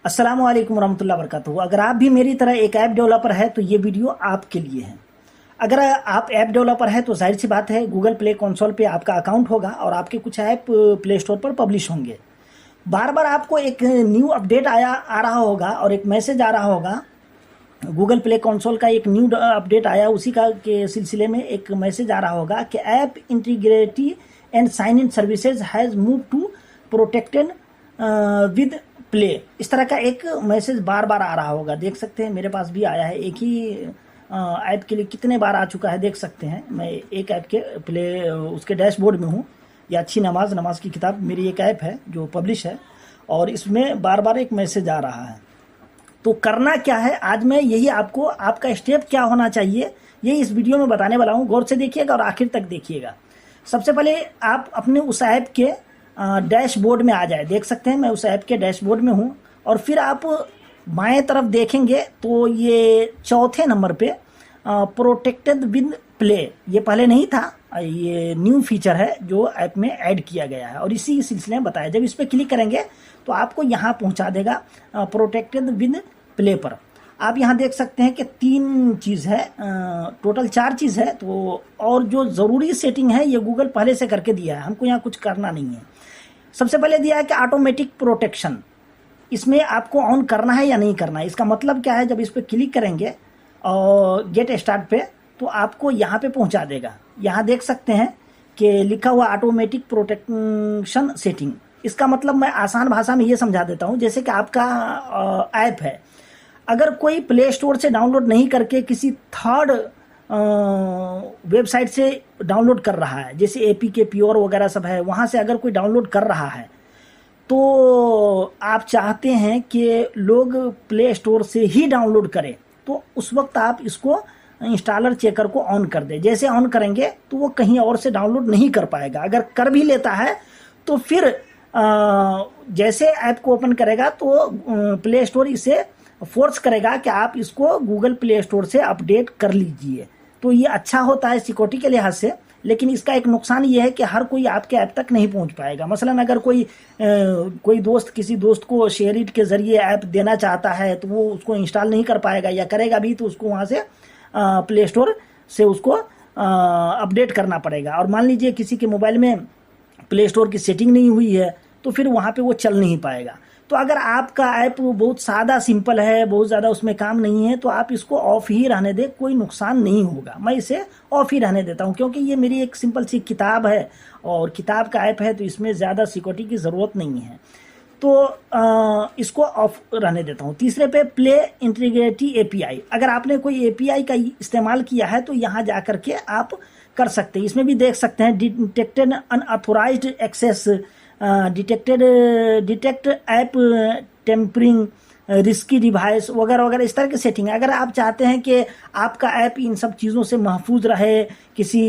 अस्सलाम वालेकुम रहमतुल्लाहि वबरकातुहू। अगर आप भी मेरी तरह एक ऐप डेवलपर है तो ये वीडियो आपके लिए है। अगर आप ऐप डेवलपर है तो जाहिर सी बात है गूगल प्ले कंसोल पे आपका अकाउंट होगा और आपके कुछ ऐप प्ले स्टोर पर पब्लिश होंगे। बार बार आपको एक न्यू अपडेट आ रहा होगा और एक मैसेज आ रहा होगा। गूगल प्ले कंसोल का एक न्यू अपडेट आया, उसी का के सिलसिले में एक मैसेज आ रहा होगा कि app integrity and sign in services has move to protected with play. इस तरह का एक मैसेज बार बार आ रहा होगा। देख सकते हैं मेरे पास भी आया है। एक ही ऐप के लिए कितने बार आ चुका है देख सकते हैं। मैं एक ऐप के प्ले उसके डैशबोर्ड में हूँ। या अच्छी नमाज की किताब मेरी एक ऐप है जो पब्लिश है और इसमें बार बार एक मैसेज आ रहा है। तो करना क्या है, आज मैं यही आपको आपका स्टेप क्या होना चाहिए यही इस वीडियो में बताने वाला हूँ। गौर से देखिएगा और आखिर तक देखिएगा। सबसे पहले आप अपने उस ऐप के डैशबोर्ड में आ जाए। देख सकते हैं मैं उस ऐप के डैशबोर्ड में हूँ और फिर आप बाएं तरफ देखेंगे तो ये चौथे नंबर पे प्रोटेक्टेड विद प्ले, ये पहले नहीं था, ये न्यू फीचर है जो ऐप में ऐड किया गया है और इसी सिलसिले में बताया। जब इस पर क्लिक करेंगे तो आपको यहाँ पहुँचा देगा प्रोटेक्टेड विद प्ले पर। आप यहाँ देख सकते हैं कि 3 चीज़ है, टोटल 4 चीज़ है। तो और जो ज़रूरी सेटिंग है ये गूगल पहले से करके दिया है, हमको यहाँ कुछ करना नहीं है। सबसे पहले दिया है कि ऑटोमेटिक प्रोटेक्शन, इसमें आपको ऑन करना है या नहीं करना है। इसका मतलब क्या है, जब इस पर क्लिक करेंगे और गेट स्टार्ट पे तो आपको यहाँ पे पहुँचा देगा। यहाँ देख सकते हैं कि लिखा हुआ ऑटोमेटिक प्रोटेक्शन सेटिंग। इसका मतलब मैं आसान भाषा में ये समझा देता हूँ। जैसे कि आपका ऐप है, अगर कोई प्ले स्टोर से डाउनलोड नहीं करके किसी थर्ड वेबसाइट से डाउनलोड कर रहा है, जैसे एपीके प्योर वगैरह सब है, वहाँ से अगर कोई डाउनलोड कर रहा है तो आप चाहते हैं कि लोग प्ले स्टोर से ही डाउनलोड करें, तो उस वक्त आप इसको इंस्टॉलर चेकर को ऑन कर दें। जैसे ऑन करेंगे तो वो कहीं और से डाउनलोड नहीं कर पाएगा। अगर कर भी लेता है तो फिर जैसे ऐप को ओपन करेगा तो प्ले स्टोर इसे फोर्स करेगा कि आप इसको गूगल प्ले स्टोर से अपडेट कर लीजिए। तो ये अच्छा होता है सिक्योरिटी के लिहाज से, लेकिन इसका एक नुकसान ये है कि हर कोई आपके ऐप तक नहीं पहुंच पाएगा। मसलन अगर कोई दोस्त किसी दोस्त को शेयर इट के ज़रिए ऐप देना चाहता है तो वो उसको इंस्टॉल नहीं कर पाएगा, या करेगा भी तो उसको वहाँ से प्ले स्टोर से उसको अपडेट करना पड़ेगा। और मान लीजिए किसी के मोबाइल में प्ले स्टोर की सेटिंग नहीं हुई है तो फिर वहाँ पे वो चल नहीं पाएगा। तो अगर आपका ऐप बहुत सादा सिंपल है, बहुत ज़्यादा उसमें काम नहीं है, तो आप इसको ऑफ ही रहने दें, कोई नुकसान नहीं होगा। मैं इसे ऑफ ही रहने देता हूँ क्योंकि ये मेरी एक सिंपल सी किताब है और किताब का ऐप है, तो इसमें ज़्यादा सिक्योरिटी की ज़रूरत नहीं है। तो इसको ऑफ रहने देता हूँ। तीसरे पे प्ले इंटीग्रिटी एपीआई, अगर आपने कोई एपीआई का इस्तेमाल किया है तो यहाँ जा कर के आप कर सकते हैं। इसमें भी देख सकते हैं detected unauthorized access, detect app tampering, risky device वगैरह वगैरह, इस तरह की सेटिंग है। अगर आप चाहते हैं कि आपका ऐप इन सब चीज़ों से महफूज रहे, किसी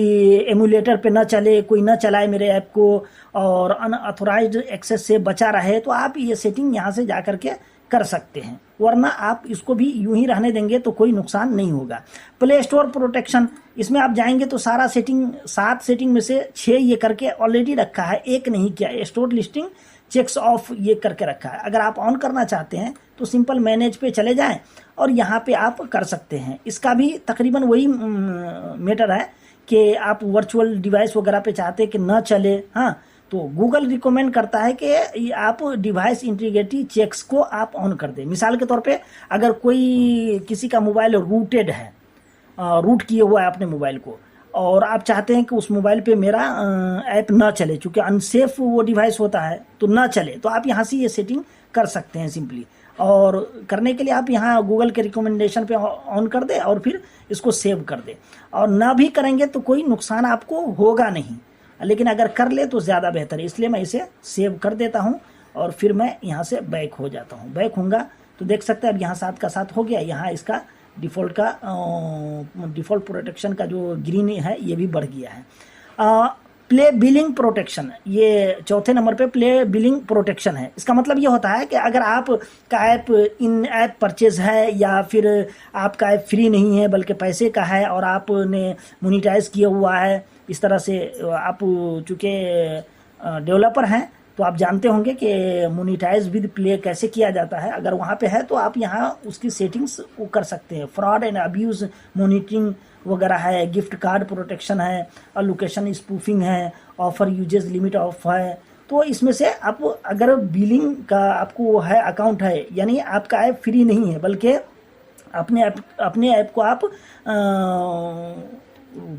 एमुलेटर पे ना चले, कोई ना चलाए मेरे ऐप को, और अनऑथोराइज्ड एक्सेस से बचा रहे, तो आप ये सेटिंग यहाँ से जा कर के कर सकते हैं। वरना आप इसको भी यूं ही रहने देंगे तो कोई नुकसान नहीं होगा। प्ले स्टोर प्रोटेक्शन, इसमें आप जाएंगे तो सारा सेटिंग 7 सेटिंग में से 6 ये करके ऑलरेडी रखा है, एक नहीं किया है। स्टोर लिस्टिंग चेक्स ऑफ ये करके रखा है। अगर आप ऑन करना चाहते हैं तो सिंपल मैनेज पे चले जाएं और यहाँ पे आप कर सकते हैं। इसका भी तकरीबन वही मैटर है कि आप वर्चुअल डिवाइस वगैरह पे चाहते हैं कि ना चले, हाँ, तो गूगल रिकमेंड करता है कि आप डिवाइस इंटीग्रिटी चेक्स को आप ऑन कर दें। मिसाल के तौर पे अगर कोई किसी का मोबाइल रूटेड है, रूट किए हुआ है अपने मोबाइल को, और आप चाहते हैं कि उस मोबाइल पे मेरा ऐप ना चले, चूँकि अनसेफ वो डिवाइस होता है तो ना चले, तो आप यहाँ से ये सेटिंग कर सकते हैं सिंपली। और करने के लिए आप यहाँ गूगल के रिकमेंडेशन पे ऑन कर दें और फिर इसको सेव कर दें। और ना भी करेंगे तो कोई नुकसान आपको होगा नहीं, लेकिन अगर कर ले तो ज़्यादा बेहतर है। इसलिए मैं इसे सेव कर देता हूँ और फिर मैं यहाँ से बैक हो जाता हूँ। बैक होऊंगा तो देख सकते हैं अब यहाँ 7 का 7 हो गया। यहाँ इसका डिफ़ॉल्ट प्रोटेक्शन का जो ग्रीन है ये भी बढ़ गया है। प्ले बिलिंग प्रोटेक्शन, ये चौथे नंबर पे प्ले बिलिंग प्रोटेक्शन है। इसका मतलब ये होता है कि अगर आप का ऐप इन ऐप परचेज है या फिर आपका ऐप फ्री नहीं है बल्कि पैसे का है और आपने मोनिटाइज किया हुआ है, इस तरह से आप चूँकि डेवलपर हैं तो आप जानते होंगे कि मोनिटाइज विद प्ले कैसे किया जाता है। अगर वहाँ पे है तो आप यहाँ उसकी सेटिंग्स वो कर सकते हैं। फ्रॉड एंड अब्यूज़ मॉनिटरिंग वगैरह है, गिफ्ट कार्ड प्रोटेक्शन है, और लोकेशन स्पूफिंग है, ऑफर यूजेस लिमिट ऑफ है। तो इसमें से आप अगर बिलिंग का आपको है अकाउंट है, यानी आपका ऐप फ्री नहीं है, बल्कि अपने ऐप को आप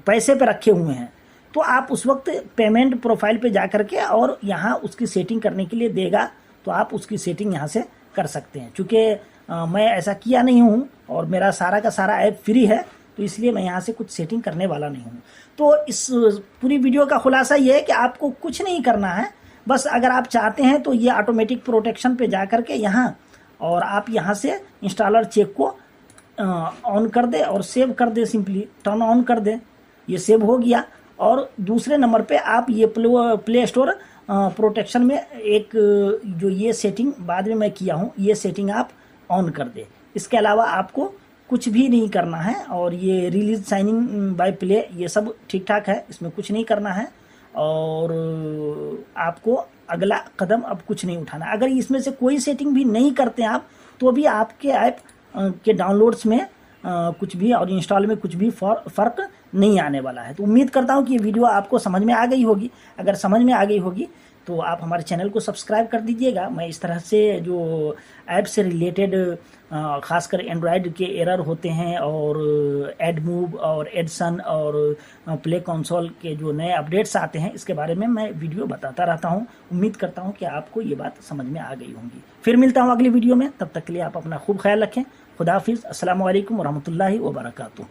पैसे पे रखे हुए हैं, तो आप उस वक्त पेमेंट प्रोफाइल पे जा करके और यहाँ उसकी सेटिंग करने के लिए देगा, तो आप उसकी सेटिंग यहाँ से कर सकते हैं। चूँकि मैं ऐसा किया नहीं हूँ और मेरा सारा का सारा ऐप फ्री है, तो इसलिए मैं यहाँ से कुछ सेटिंग करने वाला नहीं हूँ। तो इस पूरी वीडियो का खुलासा ये है कि आपको कुछ नहीं करना है, बस अगर आप चाहते हैं तो ये ऑटोमेटिक प्रोटेक्शन पे जा करके यहाँ, और आप यहाँ से इंस्टॉलर चेक को ऑन कर दे और सेव कर दे, सिंपली टर्न ऑन कर दे, ये सेव हो गया। और दूसरे नंबर पे आप ये प्ले स्टोर प्रोटेक्शन में एक जो ये सेटिंग बाद में मैं किया हूँ, ये सेटिंग आप ऑन कर दे। इसके अलावा आपको कुछ भी नहीं करना है। और ये रिलीज साइनिंग बाय प्ले ये सब ठीक ठाक है, इसमें कुछ नहीं करना है। और आपको अगला कदम अब कुछ नहीं उठाना। अगर इसमें से कोई सेटिंग भी नहीं करते आप, तो भी आपके ऐप के डाउनलोड्स में कुछ भी और इंस्टॉल में कुछ भी फ़र्क नहीं आने वाला है। तो उम्मीद करता हूँ कि ये वीडियो आपको समझ में आ गई होगी। अगर समझ में आ गई होगी तो आप हमारे चैनल को सब्सक्राइब कर दीजिएगा। मैं इस तरह से जो ऐप से रिलेटेड खासकर एंड्रॉयड के एरर होते हैं, और एडमूव और एडसन और प्ले कंसोल के जो नए अपडेट्स आते हैं, इसके बारे में मैं वीडियो बताता रहता हूं। उम्मीद करता हूं कि आपको ये बात समझ में आ गई होंगी। फिर मिलता हूं अगली वीडियो में, तब तक के लिए आप अपना खूब ख्याल रखें। खुदा हाफिज़। अस्सलामु अलैकुम वरहमतुल्लाहि वबरकातुहू।